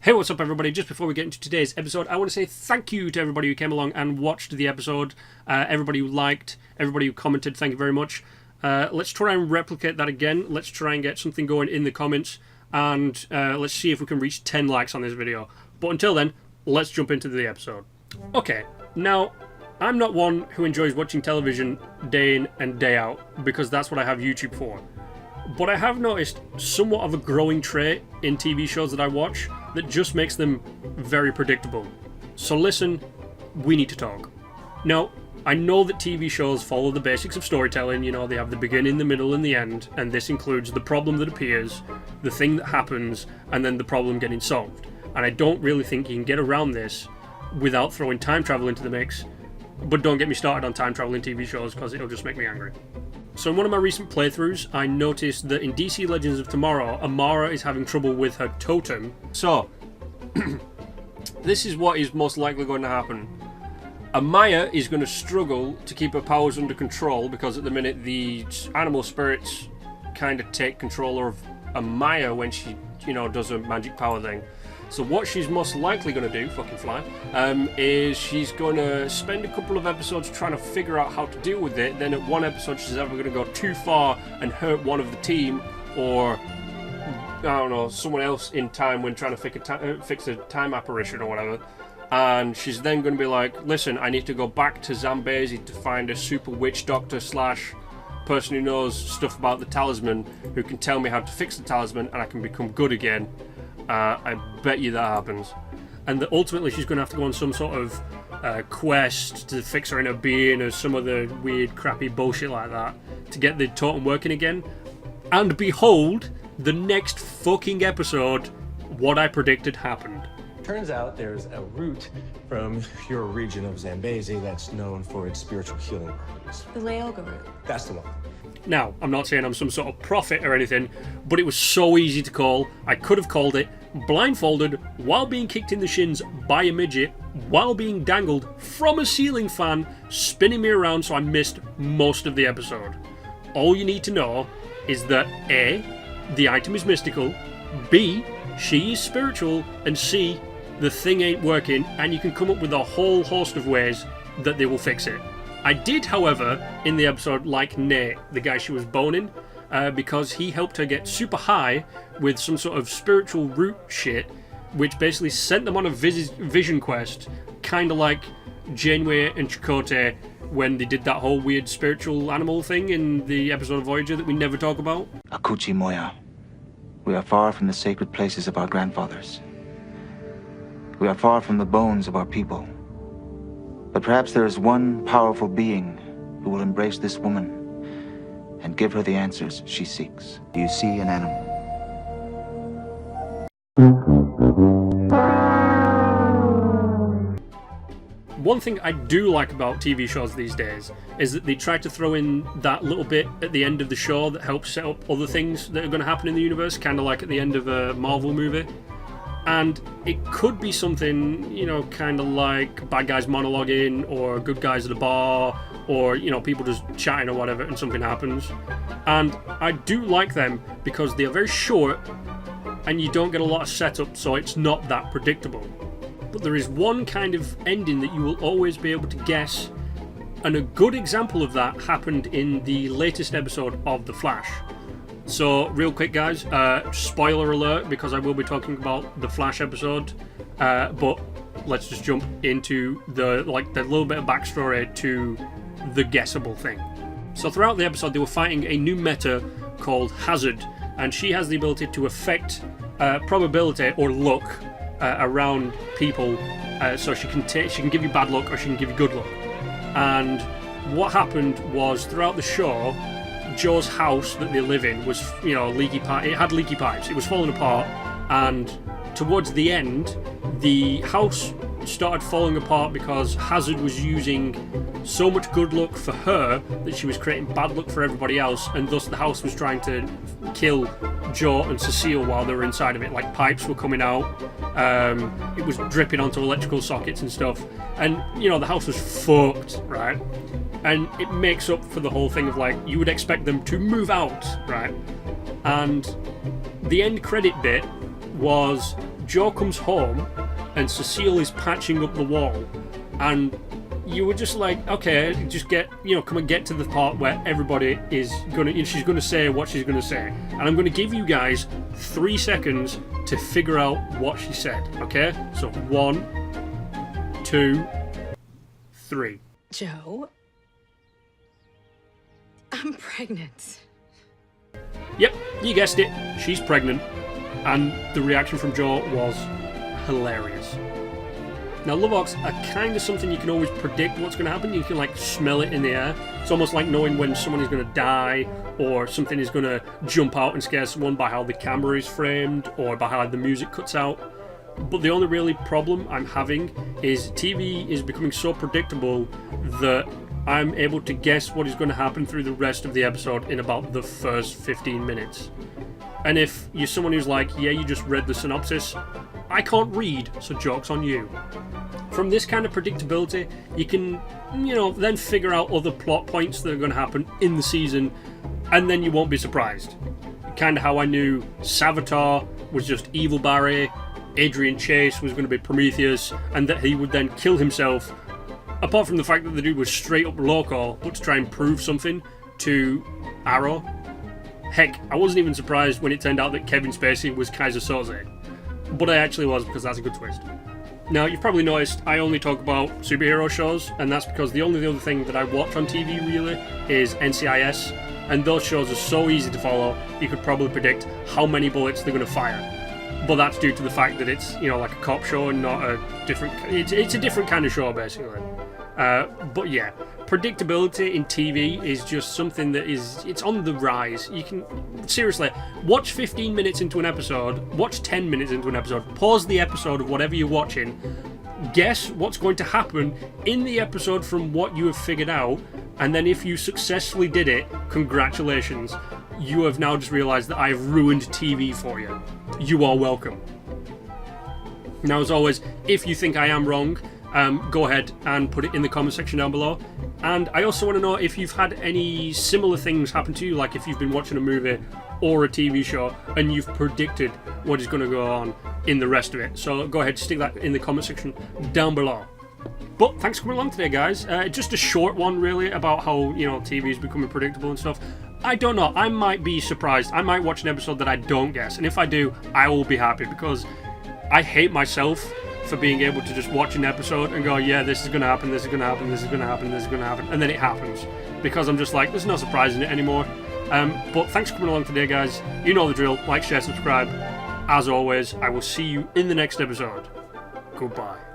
Hey, what's up everybody? Just before we get into today's episode, I want to say thank you to everybody who came along and watched the episode. Everybody who liked, everybody who commented, thank you very much. Let's try and replicate that again. Let's try and get something going in the comments, and let's see if we can reach 10 likes on this video. But until then, let's jump into the episode. Okay, now, I'm not one who enjoys watching television day in and day out, because that's what I have YouTube for. But I have noticed somewhat of a growing trait in TV shows that I watch that just makes them very predictable. So listen, we need to talk. Now, I know that TV shows follow the basics of storytelling, you know, they have the beginning, the middle, and the end, and this includes the problem that appears, the thing that happens, and then the problem getting solved. And I don't really think you can get around this without throwing time travel into the mix, but don't get me started on time travel in TV shows because it'll just make me angry. So in one of my recent playthroughs, I noticed that in DC Legends of Tomorrow, Amaya is having trouble with her totem. So, this is what is most likely going to happen. Amaya is going to struggle to keep her powers under control because at the minute the animal spirits kind of take control of Amaya when she, you know, does a magic power thing. So what she's most likely going to do, fucking fly, is she's going to spend a couple of episodes trying to figure out how to deal with it. Then at one episode she's either going to go too far and hurt one of the team, or, I don't know, someone else in time when trying to fix a time apparition or whatever. And she's then going to be like, listen, I need to go back to Zambezi to find a super witch doctor slash person who knows stuff about the talisman, who can tell me how to fix the talisman and I can become good again. I bet you that happens. And that ultimately she's going to have to go on some sort of quest to fix her inner being or some other weird crappy bullshit like that to get the totem working again. And behold, the next fucking episode, what I predicted happened. Turns out there's a route from your region of Zambezi that's known for its spiritual healing properties. The Laoga route. That's the one. Now, I'm not saying I'm some sort of prophet or anything, but it was so easy to call. I could have called it blindfolded while being kicked in the shins by a midget, while being dangled from a ceiling fan, spinning me around so I missed most of the episode. All you need to know is that A, the item is mystical, B, she is spiritual, and C, the thing ain't working, and you can come up with a whole host of ways that they will fix it. I did, however, in the episode like Nate, the guy she was boning, because he helped her get super high with some sort of spiritual root shit, which basically sent them on a vision quest, kind of like Janeway and Chakotay when they did that whole weird spiritual animal thing in the episode of Voyager that we never talk about. Akuchi Moya, we are far from the sacred places of our grandfathers. We are far from the bones of our people. But perhaps there is one powerful being who will embrace this woman and give her the answers she seeks. Do you see an animal? One thing I do like about TV shows these days is that they try to throw in that little bit at the end of the show that helps set up other things that are going to happen in the universe, kind of like at the end of a Marvel movie. And it could be something, you know, kind of like bad guys monologuing or good guys at a bar or, you know, people just chatting or whatever and something happens. And I do like them because they are very short and you don't get a lot of setup, so it's not that predictable. But there is one kind of ending that you will always be able to guess, and a good example of that happened in the latest episode of The Flash. So, real quick guys, spoiler alert, because I will be talking about the Flash episode, but let's just jump into the little bit of backstory to the guessable thing. So throughout the episode they were fighting a new meta called Hazard, and she has the ability to affect probability or luck around people, so she can give you bad luck or she can give you good luck. And what happened was throughout the show, Joe's house that they live in was, you know, leaky pipe. It had leaky pipes. It was falling apart, and towards the end, the house started falling apart because Hazard was using so much good luck for her that she was creating bad luck for everybody else, and thus the house was trying to kill Joe and Cecile while they were inside of it. Like, pipes were coming out, it was dripping onto electrical sockets and stuff, and, you know, the house was fucked, right? And it makes up for the whole thing of, like, you would expect them to move out, right? And the end credit bit was Joe comes home and Cecile is patching up the wall, and you were just like, okay, just come and get to the part where everybody is she's gonna say what she's gonna say, and I'm gonna give you guys 3 seconds to figure out what she said. Okay, so 1, 2, 3. Joe, I'm pregnant. Yep, you guessed it. She's pregnant, and the reaction from Joe was hilarious. Now, love arcs are kind of something you can always predict what's going to happen. You can like smell it in the air. It's almost like knowing when someone is going to die or something is going to jump out and scare someone by how the camera is framed or by how the music cuts out. But the only really problem I'm having is TV is becoming so predictable that I'm able to guess what is going to happen through the rest of the episode in about the first 15 minutes. And if you're someone who's like, yeah, you just read the synopsis, I can't read, so joke's on you. From this kind of predictability, you can, then figure out other plot points that are going to happen in the season, and then you won't be surprised. Kind of how I knew Savitar was just evil Barry, Adrian Chase was going to be Prometheus, and that he would then kill himself, apart from the fact that the dude was straight up loco, but to try and prove something to Arrow. Heck, I wasn't even surprised when it turned out that Kevin Spacey was Kaiser Soze. But I actually was, because that's a good twist. Now, you've probably noticed I only talk about superhero shows, and that's because the only other thing that I watch on TV really is NCIS, and those shows are so easy to follow, you could probably predict how many bullets they're going to fire. But that's due to the fact that it's, like a cop show and not a different... It's a different kind of show, basically. But yeah, predictability in TV is just something that it's on the rise. You can, seriously, watch 15 minutes into an episode, watch 10 minutes into an episode, pause the episode of whatever you're watching, guess what's going to happen in the episode from what you have figured out, and then if you successfully did it, congratulations. You have now just realised that I've ruined TV for you. You are welcome. Now, as always, if you think I am wrong, go ahead and put it in the comment section down below. And I also want to know if you've had any similar things happen to you, like if you've been watching a movie or a TV show and you've predicted what is going to go on in the rest of it. So go ahead, stick that in the comment section down below. But thanks for coming along today, guys. Just a short one, really, about how, TV is becoming predictable and stuff. I don't know. I might be surprised. I might watch an episode that I don't guess. And if I do, I will be happy, because I hate myself for being able to just watch an episode and go, yeah, this is going to happen, this is going to happen, this is going to happen, this is going to happen, and then it happens. Because I'm just like, there's no surprise in it anymore. But thanks for coming along today, guys. You know the drill. Like, share, subscribe. As always, I will see you in the next episode. Goodbye.